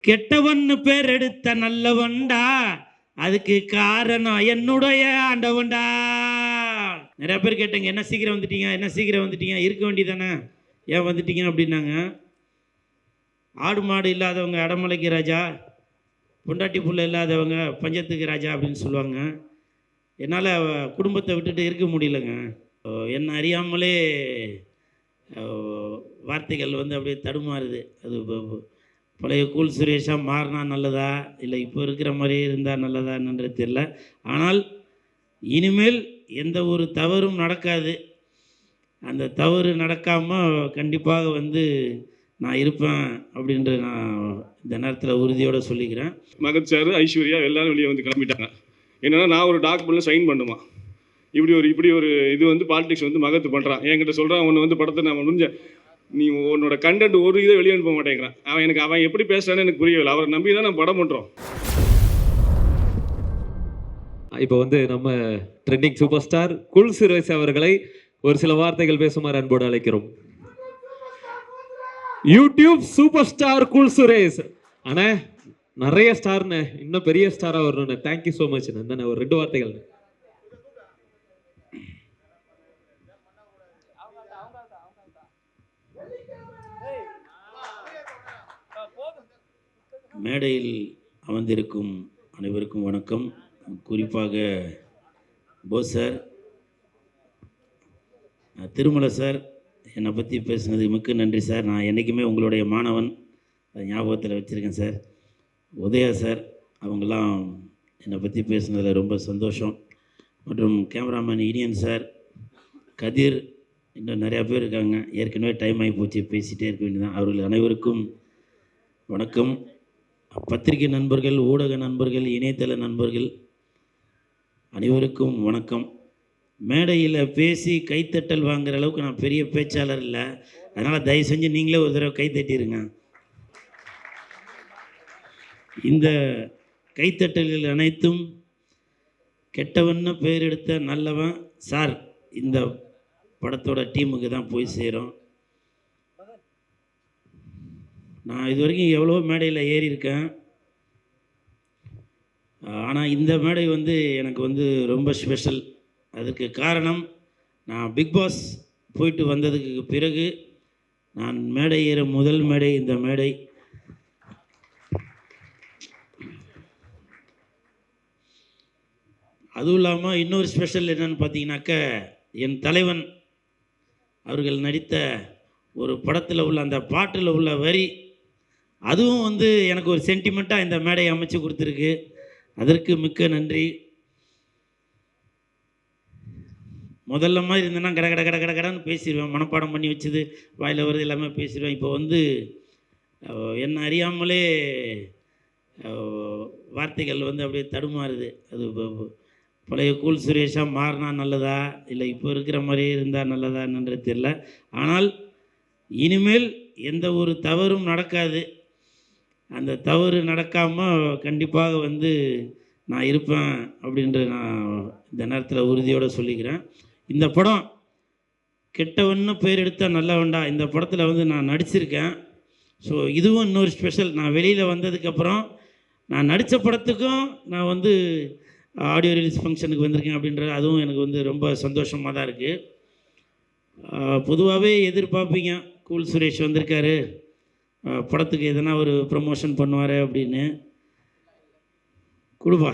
கெட்டவன்னு பேர் எடுத்த நல்லவன்டா, அதுக்கு காரணம் என்னுடைய ஆண்டவன்டா. நிறைய பேர் கேட்டீங்க, என்ன சீக்கிரம் வந்துட்டீங்க, என்ன சீக்கிரம் வந்துட்டீங்க, இருக்க வேண்டியதானே, ஏன் வந்துட்டீங்க அப்படின்னாங்க. ஆடு மாடு இல்லாதவங்க அடமலைக்கு ராஜா, பொண்டாட்டி புள்ள இல்லாதவங்க பஞ்சத்துக்கு ராஜா அப்படின்னு சொல்லுவாங்க. என்னால் குடும்பத்தை விட்டுட்டு இருக்க முடியலங்க. என்ன அறியாமலே வார்த்தைகள் வந்து அப்படியே தடுமாறுது. அது பழைய கூல் சுரேஷாக மாறினா நல்லதா, இல்லை இப்போ இருக்கிற மாதிரியே இருந்தால் நல்லதா என்னன்றது தெரியல. ஆனால் இனிமேல் எந்த ஒரு தவறும் நடக்காது. அந்த தவறு நடக்காமல் கண்டிப்பாக வந்து நான் இருப்பேன் அப்படின்ற நான் இந்த நேரத்தில் உறுதியோடு சொல்லிக்கிறேன். மகத் சார், ஐஸ்வர்யா எல்லாரும் வெளியே வந்து கிளம்பிட்டாங்க. என்னென்னா நான் ஒரு டாக்குமெண்ட்டில் சைன் பண்ணுமா, இப்படி ஒரு இது வந்து பாலிடிக்ஸ் வந்து மகத்து பண்ணுறான். என்கிட்ட சொல்கிறான், ஒன்று வந்து படத்தை நான் முடிஞ்ச நீ உன்னோட கண்டென்ட் ஒரு இதை வெளியே அனுப்ப மாட்டேங்கிறான். அவன் எப்படி பேசுகிறான்னு எனக்கு புரியவில்லை. அவரை நம்பி தான் நான் படம் பண்ணுறோம். இப்போ வந்து நம்ம ட்ரெண்டிங் சூப்பர் ஸ்டார் குல் சுரேஷ் அவர்களை ஒரு சில வார்த்தைகள் பேசுமாறு அன்போடு அழைக்கிறோம். யூடியூப் சூப்பர் ஸ்டார் குல் சுரேஷ் அண்ணே, நிறைய ஸ்டார்ண்ணே, இன்னும் பெரிய ஸ்டாராக வரணுண்ணே. Thank you so much. தானே ஒரு 2 வார்த்தைகள். மேடையில் அமர்ந்திருக்கும் அனைவருக்கும் வணக்கம். குறிப்பாக போஸ் சார், திருமலை சார் என்னை பற்றி பேசுனது மிக்க நன்றி சார். நான் என்றைக்குமே உங்களுடைய மாணவன், அதை ஞாபகத்தில் வச்சுருக்கேன் சார். உதயா சார், அவங்களாம் என்னை பற்றி பேசுனதில் ரொம்ப சந்தோஷம். மற்றும் கேமராமேன் இனியன் சார், கதிர், இன்னும் நிறையா பேர் இருக்காங்க. ஏற்கனவே டைம் ஆகி போச்சு, பேசிகிட்டே இருக்க வேண்டியதான். அவர்கள் அனைவருக்கும் வணக்கம். பத்திரிகை நண்பர்கள், ஊடக நண்பர்கள், இணையதள நண்பர்கள் அனைவருக்கும் வணக்கம். மேடையில் பேசி கைத்தட்டல் வாங்குகிற அளவுக்கு நான் பெரிய பேச்சாளர் இல்லை. அதனால் தயவு செஞ்சு நீங்களே ஒரு தடவை கைத்தட்டிடுங்க. இந்த கைத்தட்டல்கள் அனைத்தும் கெட்டவன்னு பேர் எடுத்த நல்லவன் சார் இந்த படத்தோட டீமுக்கு தான் போய் சேரும். நான் இது வரைக்கும் எவ்வளோ மேடையில் ஏறி இருக்கேன். ஆனால் இந்த மேடை வந்து எனக்கு வந்து ரொம்ப ஸ்பெஷல். அதுக்கு காரணம், நான் பிக் பாஸ் போயிட்டு வந்ததுக்கு பிறகு நான் மேடை ஏற முதல் மேடை இந்த மேடை. அதுவும் இல்லாமல் இன்னொரு ஸ்பெஷல் என்னன்னு பார்த்தீங்கன்னாக்க, என் தலைவன் அவர்கள் நடித்த ஒரு படத்தில் உள்ள அந்த பாட்டில் உள்ள வரி, அதுவும் வந்து எனக்கு ஒரு சென்டிமெண்ட்டாக இந்த மேடையை அமைச்சு கொடுத்துருக்கு. அதற்கு மிக்க நன்றி. முதல்ல மாதிரி இருந்தேன்னா கடன்னு பேசிடுவேன். மனப்பாடம் பண்ணி வச்சது வாயில் வருது எல்லாமே பேசிடுவேன். இப்போ வந்து என்ன அறியாமலே வார்த்தைகள் வந்து அப்படியே தடுமாறுது. அது பழைய கூல் சுரேஷாக மாறினா நல்லதா, இல்லை இப்போ இருக்கிற மாதிரியே இருந்தால் நல்லதா என்னன்றது தெரியல. ஆனால் இனிமேல் எந்த ஒரு தவறும் நடக்காது. அந்த தவறு நடக்காமல் கண்டிப்பாக வந்து நான் இருப்பேன் அப்படின்ற நான் இந்த நேரத்தில் உறுதியோடு சொல்லிக்கிறேன். இந்த படம் கெட்டவன்னு பேர் எடுத்தால் நல்லவன்டா, இந்த படத்தில் வந்து நான் நடிச்சிருக்கேன். ஸோ இதுவும் இன்னொரு ஸ்பெஷல். நான் வெளியில் வந்ததுக்கப்புறம் நான் நடித்த படத்துக்கும் நான் வந்து ஆடியோ ரிலீஸ் ஃபங்க்ஷனுக்கு வந்திருக்கேன் அப்படின்றது அதுவும் எனக்கு வந்து ரொம்ப சந்தோஷமாக தான் இருக்குது. பொதுவாகவே எதிர்பார்ப்பீங்க, கூல் சுரேஷ் வந்திருக்காரு, படத்துக்கு எதனா ஒரு ப்ரமோஷன் பண்ணுவார் அப்படின்னு. கொடுப்பா.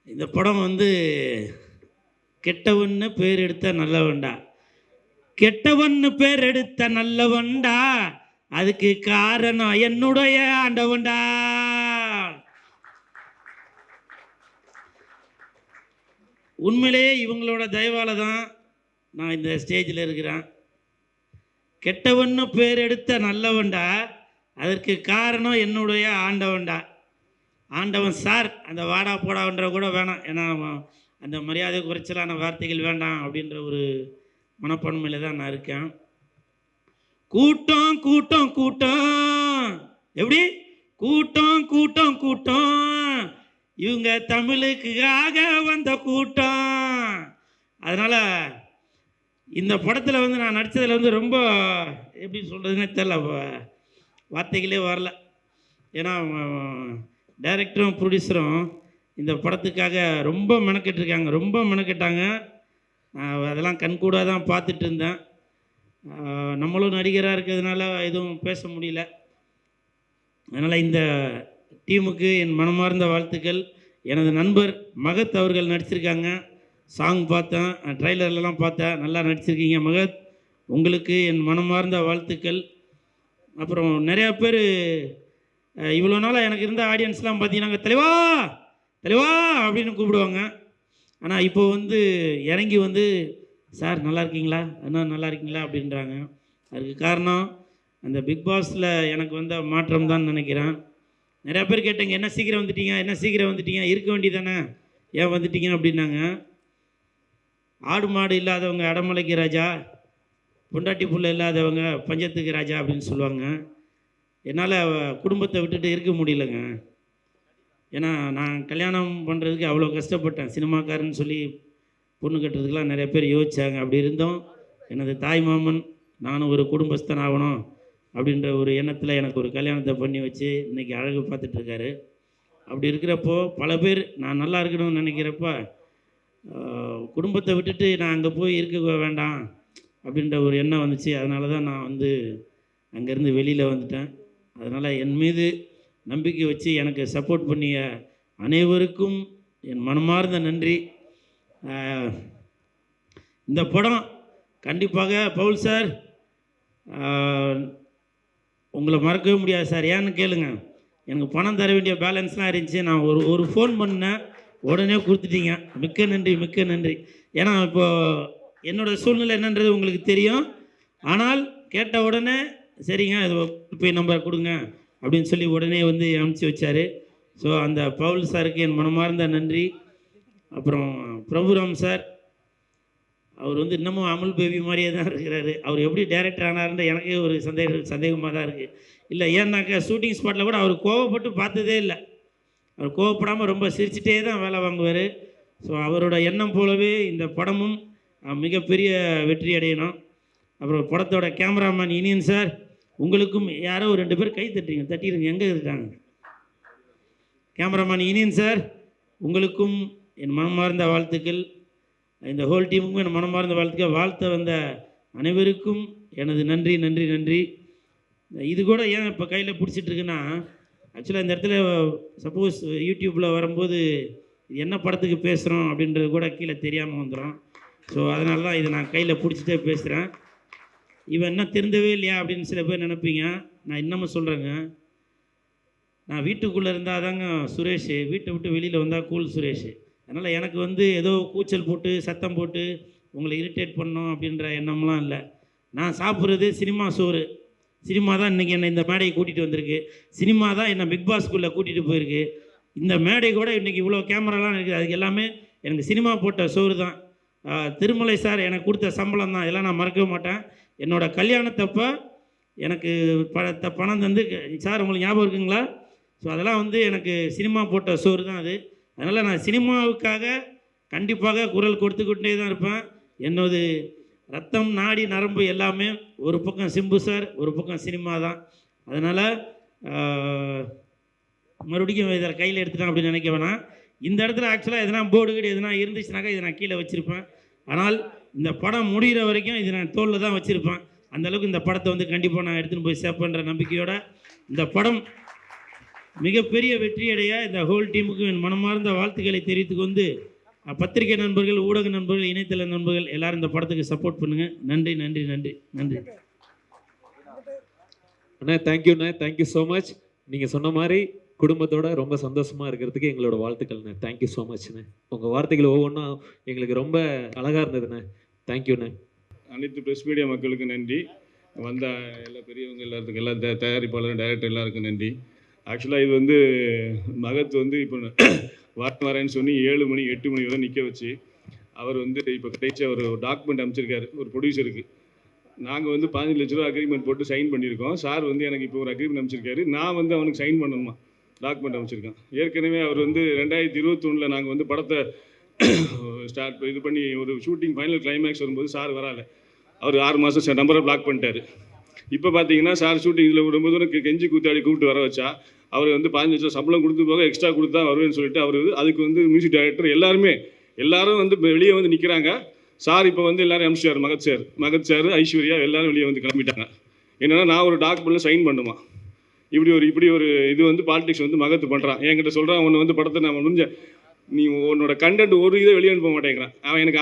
இந்த படம் வந்து கெட்டவன்னு பேர் எடுத்த நல்லவன்டா, கெட்டவன்னு பேர் எடுத்த நல்லவன்டா, அதுக்கு காரணம் என்னுடைய ஆண்டவன்டா. உண்மையிலே இவங்களோட தயவால தான் நான் இந்த ஸ்டேஜில் இருக்கிறேன். கெட்டவன்னு பேர் எடுத்த நல்லவன்டா, அதற்கு காரணம் என்னுடைய ஆண்டவன்டா. ஆண்டவன் சார், அந்த வாடா போடான்ற கூட வேணாம், ஏன்னா அந்த மரியாதை குறைச்சலான வார்த்தைகள் வேண்டாம் அப்படின்ற ஒரு மனப்பான்மையில் தான் நான் இருக்கேன். கூட்டம் கூட்டம் கூட்டம், எப்படி கூட்டம் கூட்டம் கூட்டம், இவங்க தமிழுக்காக வந்த கூட்டம். அதனால் இந்த படத்தில் வந்து நான் நடித்ததில் வந்து ரொம்ப எப்படி சொல்கிறதுனே தெரில, வார்த்தைகளே வரல. ஏன்னா டைரக்டரும் ப்ரொடியூசரும் இந்த படத்துக்காக ரொம்ப மெனக்கெட்டுருக்காங்க, ரொம்ப மெனக்கெட்டாங்க. அதெல்லாம் கண்கூடாக தான் பார்த்துட்டு இருந்தேன். நம்மளும் நடிகராக இருக்கிறதுனால எதுவும் பேச முடியல. அதனால் இந்த டீமுக்கு என் மனமார்ந்த வாழ்த்துக்கள். எனது நண்பர் மகத் அவர்கள் நடிச்சிருக்காங்க. சாங் பார்த்தேன், ட்ரைலர்லாம் பார்த்தேன், நல்லா நடிச்சிருக்கீங்க மகத். உங்களுக்கு என் மனமார்ந்த வாழ்த்துக்கள். அப்புறம் நிறையா பேர் இவ்வளோ நாளாக எனக்கு இருந்த ஆடியன்ஸ்லாம் பார்த்தீங்கன்னா தலைவா தலைவா அப்படின்னு கூப்பிடுவாங்க. ஆனால் இப்போ வந்து இறங்கி வந்து சார் நல்லா இருக்கீங்களா, அண்ணா நல்லா இருக்கீங்களா அப்படின்றாங்க. அதுக்கு காரணம் அந்த பிக் பாஸில் எனக்கு வந்த மாற்றம் தான் நினைக்கிறேன். நிறையா பேர் கேட்டேங்க, என்ன சீக்கிரம் வந்துட்டீங்க, என்ன சீக்கிரம் வந்துட்டீங்க, இருக்க வேண்டியதானே, ஏன் வந்துட்டீங்க அப்படின்னாங்க. ஆடு மாடு இல்லாதவங்க அடமலைக்கு ராஜா, பொண்டாட்டி புள்ள இல்லாதவங்க பஞ்சத்துக்கு ராஜா அப்படின்னு சொல்லுவாங்க. என்னால் குடும்பத்தை விட்டுட்டு இருக்க முடியலங்க. ஏன்னா நான் கல்யாணம் பண்ணுறதுக்கு அவ்வளோ கஷ்டப்பட்டேன். சினிமாக்காரன்னு சொல்லி பொண்ணு கட்டுறதுக்கெலாம் நிறைய பேர் யோசித்தாங்க. அப்படி இருந்தோம் எனது தாய் மாமன் நானும் ஒரு குடும்பஸ்தன் ஆகணும் அப்படின்ற ஒரு எண்ணத்தில் எனக்கு ஒரு கல்யாணத்தை பண்ணி வச்சு இன்றைக்கி அழகு பார்த்துட்ருக்காரு. அப்படி இருக்கிறப்போ பல பேர் நான் நல்லா இருக்கணும்னு நினைக்கிறப்ப குடும்பத்தை விட்டுட்டு நான் அங்கே போய் இருக்க வேண்டாம் அப்படின்ற ஒரு எண்ணம் வந்துச்சு. அதனால தான் நான் வந்து அங்கேருந்து வெளியில் வந்துட்டேன். அதனால் என் மீது நம்பிக்கை வச்சு எனக்கு சப்போர்ட் பண்ணிய அனைவருக்கும் என் மனமார்ந்த நன்றி. இந்த படம் கண்டிப்பாக பவுல் சார் உங்களை மறக்கவே முடியாது சார். ஏன்னு கேளுங்க, எனக்கு பணம் தர வேண்டிய பேலன்ஸ்லாம் இருந்துச்சு. நான் ஒரு ஃபோன் பண்ணேன், உடனே கொடுத்துட்டீங்க. மிக்க நன்றி, மிக்க நன்றி. ஏன்னா இப்போது என்னோடய சூழ்நிலை என்னன்றது உங்களுக்கு தெரியும். ஆனால் கேட்ட உடனே சரிங்க இது போய் நம்பர் கொடுங்க அப்படின்னு சொல்லி உடனே வந்து அனுப்பிச்சி வச்சார். ஸோ அந்த பவுல் சாருக்கு என் மனமார்ந்த நன்றி. அப்புறம் பிரபுராம் சார், அவர் வந்து இன்னமும் அமுல் பேபி மாதிரியே தான் இருக்கிறாரு. அவர் எப்படி டைரக்டர் ஆனார்ன்ற எனக்கே ஒரு சந்தேகமாக தான் இருக்குது. இல்லை ஏன்னாக்கா ஷூட்டிங் ஸ்பாட்டில் கூட அவர் கோவப்பட்டு பார்த்ததே இல்லை. அவர் கோவப்படாமல் ரொம்ப சிரிச்சிட்டே தான் வேலை வாங்குவார். ஸோ அவரோட எண்ணம் போலவே இந்த படமும் மிகப்பெரிய வெற்றி அடையணும். அப்புறம் படத்தோட கேமராமேன் இனியன் சார், உங்களுக்கும் யாரோ ஒரு 2 பேர் கை தட்டிடுங்க, எங்கே இருக்காங்க கேமராமேன் இனியன் சார், உங்களுக்கும் என் மனமார்ந்த வாழ்த்துக்கள். இந்த ஹோல் டீமுக்கும் என் மனமார்ந்த வாழ்த்துக்கள். வாழ்த்த வந்த அனைவருக்கும் எனது நன்றி நன்றி நன்றி. இது கூட ஏன் இப்போ கையில் பிடிச்சிட்ருக்குன்னா, ஆக்சுவலாக இந்த இடத்துல சப்போஸ் யூடியூப்பில் வரும்போது இது என்ன படத்துக்கு பேசுகிறோம் அப்படின்றது கூட கீழே தெரியாமல் வந்துடும். ஸோ அதனால தான் இதை நான் கையில் பிடிச்சிட்டே பேசுகிறேன். இவன் என்ன திருந்தவே இல்லையா அப்படின்னு சில பேர் நினைப்பீங்க. நான் இன்னமும் சொல்கிறேங்க, நான் வீட்டுக்குள்ளே இருந்தால் தாங்க சுரேஷ், வீட்டை விட்டு வெளியில் வந்தால் கூல் சுரேஷ். அதனால் எனக்கு வந்து ஏதோ கூச்சல் போட்டு சத்தம் போட்டு உங்களை இரிட்டேட் பண்ணோம் அப்படின்ற எண்ணம்லாம் இல்லை. நான் சாப்பிட்றது சினிமா சோறு. சினிமா தான் இன்றைக்கி என்னை இந்த மேடையை கூட்டிகிட்டு வந்திருக்கு. சினிமா தான் என்னை பிக் பாஸ்குள்ளே கூட்டிகிட்டு போயிருக்கு. இந்த மேடை கூட இன்றைக்கி இவ்வளோ கேமராலாம் இருக்குது. அதுக்கு எல்லாமே எனக்கு சினிமா போட்ட சோறு தான். திருமலை சார் எனக்கு கொடுத்த சம்பளம் தான். இதெல்லாம் நான் மறக்கவே மாட்டேன். என்னோடய கல்யாணத்தப்போ எனக்கு பணம் தந்து, சார் உங்களுக்கு ஞாபகம் இருக்குங்களா? ஸோ அதெல்லாம் வந்து எனக்கு சினிமா போட்ட சோறு தான் அது. அதனால் நான் சினிமாவுக்காக கண்டிப்பாக குரல் கொடுத்துக்கிட்டே தான் இருப்பேன். என்னோட ரத்தம் நாடி நரம்பு எல்லாமே ஒரு பக்கம் சிம்பு சார், ஒரு பக்கம் சினிமா தான். அதனால் மறுபடியும் இதில் கையில் எடுத்துட்டேன் அப்படின்னு நினைக்க வேணாம். இந்த இடத்துல ஆக்சுவலாக எதனா போர்டு கீடு எதனா இருந்துச்சுனாக்கா இதை நான் கீழே வச்சுருப்பேன். ஆனால் இந்த படம் முடிகிற வரைக்கும் இது நான் தோளில் தான் வச்சுருப்பேன். அந்தளவுக்கு இந்த படத்தை வந்து கண்டிப்பாக நான் எடுத்துகிட்டு போய் சேர்ப்பேன்ற நம்பிக்கையோட இந்த படம் மிகப்பெரிய வெற்றியடைய இந்த ஹோல் டீமுக்கு என் மனமார்ந்த வாழ்த்துக்களை தெரிவித்துக்கொண்டு, பத்திரிகை நண்பர்கள், ஊடக நண்பர்கள், இணையதள நண்பர்கள் எல்லாரும் இந்த படத்துக்கு சப்போர்ட் பண்ணுங்கள். நன்றி நன்றி நன்றி நன்றி அண்ணா. தேங்க்யூண்ணே, தேங்க்யூ ஸோ மச். நீங்கள் சொன்ன மாதிரி குடும்பத்தோட ரொம்ப சந்தோஷமாக இருக்கிறதுக்கு எங்களோட வாழ்த்துக்கள்ண்ணே. Thank you so மச்ண்ணே. உங்கள் வார்த்தைகள் ஒவ்வொன்றும் எங்களுக்கு ரொம்ப அழகாக இருந்ததுண்ணே. தேங்க்யூண்ணே. அனைத்து ப்ரெஸ் மீடியா மக்களுக்கு நன்றி. வந்த எல்லா பெரியவங்க எல்லாத்துக்கும், எல்லா தயாரிப்பாளர், டைரக்டர் எல்லாருக்கும் நன்றி. ஆக்சுவலாக இது வந்து மகத் வந்து இப்போ வரேன்னு சொல்லி 7 மணி 8 மணி வரை நிற்க வச்சு அவர் வந்து இப்போ கடைசி அவர் ஒரு டாக்குமெண்ட் அமைச்சிருக்காரு ஒரு ப்ரொடியூசருக்கு. நாங்கள் வந்து 15 லட்ச ரூபா அக்ரிமெண்ட் போட்டு சைன் பண்ணியிருக்கோம். சார் வந்து எனக்கு இப்போ ஒரு அக்ரிமெண்ட் அமைச்சிருக்காரு. நான் வந்து அவனுக்கு சைன் பண்ணணுமா டாக்குமெண்ட் அமைச்சிருக்கேன். ஏற்கனவே அவர் வந்து 2021 நாங்கள் வந்து படத்தை இது பண்ணி ஒரு ஷூட்டிங் ஃபைனல் கிளைமேக்ஸ் வரும்போது சார் வரல. அவர் 6 மாதம் நம்பரை பிளாக் பண்ணிட்டாரு. இப்போ பார்த்தீங்கன்னா சார் ஷூட்டிங்கில் ரொம்ப தூரம் கெஞ்சி கூத்தாடி கூப்பிட்டு வர வச்சா அவர் வந்து 15 லட்சம் சம்பளம் கொடுத்து போக எக்ஸ்ட்ரா கொடுத்தா வருவேன்னு சொல்லிட்டு அவர் அதுக்கு வந்து மியூசிக் டைரக்டர் எல்லாரும் வந்து வெளியே வந்து நிற்கிறாங்க. சார் இப்போ வந்து எல்லாரும் அனுப்பிச்சார். மகத் சார் ஐஸ்வர்யா எல்லாரும் வெளியே வந்து கிளம்பிட்டாங்க. என்னென்னா நான் ஒரு டாக்குமெண்ட்டில் சைன் பண்ணுமா, இப்படி ஒரு இது வந்து பாலிடிக்ஸ் வந்து மகத்து பண்ணுறான். என்கிட்ட சொல்கிறான் ஒன்று வந்து படத்தை நான் முடிஞ்ச நீ உன்னோட கண்டென்ட் ஒரு இதை வெளியே அனுப்ப மாட்டேங்கிறான்.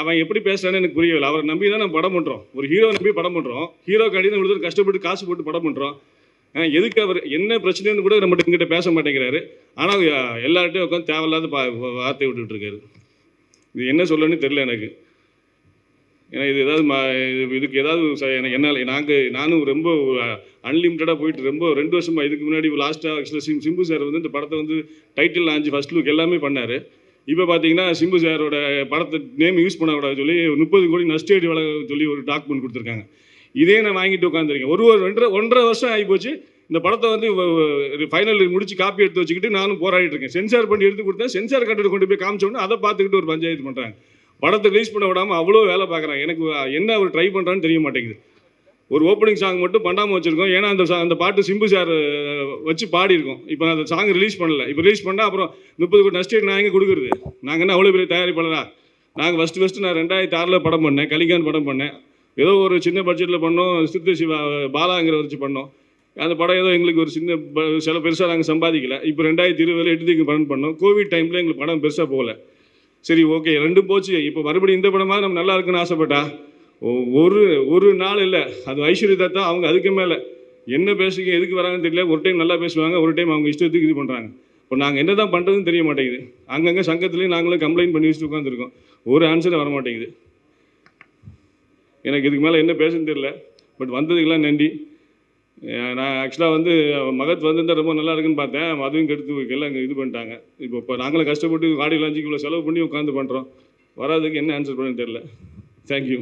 அவன் எப்படி பேசுகிறான்னு எனக்கு புரியவில்லை. அவரை நம்பி தான் நம்ம படம் பண்ணுறோம். ஒரு ஹீரோ நம்பி படம் பண்ணுறோம். ஹீரோக்காண்டி தான் இவ்வளோ கஷ்டப்பட்டு காசு போட்டு படம் பண்ணுறோம். எதுக்கு அவர் என்ன பிரச்சனைன்னு கூட நம்மகிட்ட எங்கிட்ட பேச மாட்டேங்கிறாரு. ஆனால் எல்லார்ட்டையும் உட்காந்து தேவையில்லாத வார்த்தை விட்டுட்டு இருக்காரு. இது என்ன சொல்லணும்னு தெரியல எனக்கு. ஏன்னா இது ஏதாவது இதுக்கு ஏதாவது நானும் ரொம்ப அன்லிமிட்டடாக போயிட்டு ரொம்ப 2 வருஷமாக இதுக்கு முன்னாடி லாஸ்ட்டாக ஆக்சுவலாக சிம்பு சார் வந்து இந்த படத்தை வந்து டைட்டில் லான்ச் ஃபர்ஸ்ட் லுக் எல்லாமே பண்ணார். இப்போ பார்த்தீங்கன்னா சிம்பு சாரோட படத்தை நேம் யூஸ் பண்ணக்கூடாது சொல்லி 30 கோடி நஷ்டேடி வழங்க சொல்லி ஒரு டாக்குமெண்ட் கொடுத்துருக்காங்க. இதே நான் வாங்கிட்டு உட்காந்துருக்கேன். ஒரு 1.5 வருஷம் ஆகி போச்சு. இந்த படத்தை வந்து ஃபைனல் முடிச்சு காப்பி எடுத்து வச்சுக்கிட்டு நானும் போராடிட்டு இருக்கேன். சென்சார் பண்ணி எடுத்து கொடுத்தேன். சென்சார் கட்டை கொண்டு போய் காமிச்சோன்னு அதை பார்த்துக்கிட்டு ஒரு பஞ்சாயத்து பண்ணுறாங்க. படத்தை ரிலீஸ் பண்ண விடாமல் அவ்வளோ வேலை பார்க்குறாங்க. எனக்கு என்ன அவர் ட்ரை பண்ணுறான்னு தெரிய மாட்டேங்குது. ஒரு ஓப்பனிங் சாங் மட்டும் பண்ணாமல் வச்சுருக்கோம். ஏன்னா அந்த பாட்டு சிம்பு சார் வச்சு பாடியிருக்கோம். இப்போ அந்த சாங் ரிலீஸ் பண்ணல. இப்போ ரிலீஸ் பண்ணால் அப்புறம் 30 கோடி நஷ்டம் நான் எங்கே கொடுக்குறது? நாங்கள் என்ன அவ்வளோ பெரிய தயாரிப்பாளரா? நாங்கள் ஃபஸ்ட்டு நான் 2006 படம் பண்ணேன். கலிகான் படம் பண்ணேன். ஏதோ ஒரு சின்ன பட்ஜெட்டில் பண்ணோம். சித்த சிவா பாலாங்கிற வச்சு பண்ணோம். அந்த படம் ஏதோ எங்களுக்கு ஒரு சின்ன சில பெருசாக நாங்கள் சம்பாதிக்கல. இப்போ 2020 8 படம் பண்ணோம். கோவிட் டைமில் எங்களுக்கு படம் பெருசாக போகல. சரி ஓகே, 2 போச்சு. இப்போ மறுபடியும் இந்த படமாக நம்ம நல்லா இருக்குன்னு ஆசைப்பட்டா ஒரு நாள் இல்லை. அது ஐஸ்வர்யா தான். அவங்க அதுக்கு மேலே என்ன பேசுங்க எதுக்கு வராங்கன்னு தெரியல. ஒரு டைம் நல்லா பேசுவாங்க, ஒரு டைம் அவங்க இஷ்டத்துக்கு இது பண்ணுறாங்க. இப்போ நாங்கள் என்ன தான் பண்ணுறதுன்னு தெரிய மாட்டேங்குது. அங்கங்கே சங்கத்துலேயும் நாங்களும் கம்ப்ளைண்ட் பண்ணி வச்சுட்டு உட்காந்துருக்கோம். ஒரு ஆன்சர் வர மாட்டேங்குது. எனக்கு இதுக்கு மேலே என்ன பேசுன்னு தெரியல. பட் வந்ததுக்கெல்லாம் நன்றி. நான் ஆக்சுவலாக வந்து மகத் வந்திருந்தால் ரொம்ப நல்லா இருக்குன்னு பார்த்தேன். அதுவும் கெடுத்து எல்லாம் இது பண்ணிட்டாங்க. இப்போ நாங்களும் கஷ்டப்பட்டு ஆடியோ லான்ச்சுக்கு இவ்வளோ செலவு பண்ணி உட்காந்து பண்ணுறோம். வராதுக்கு என்ன ஆன்சர் பண்ணுன்னு தெரியல. தேங்க்யூ.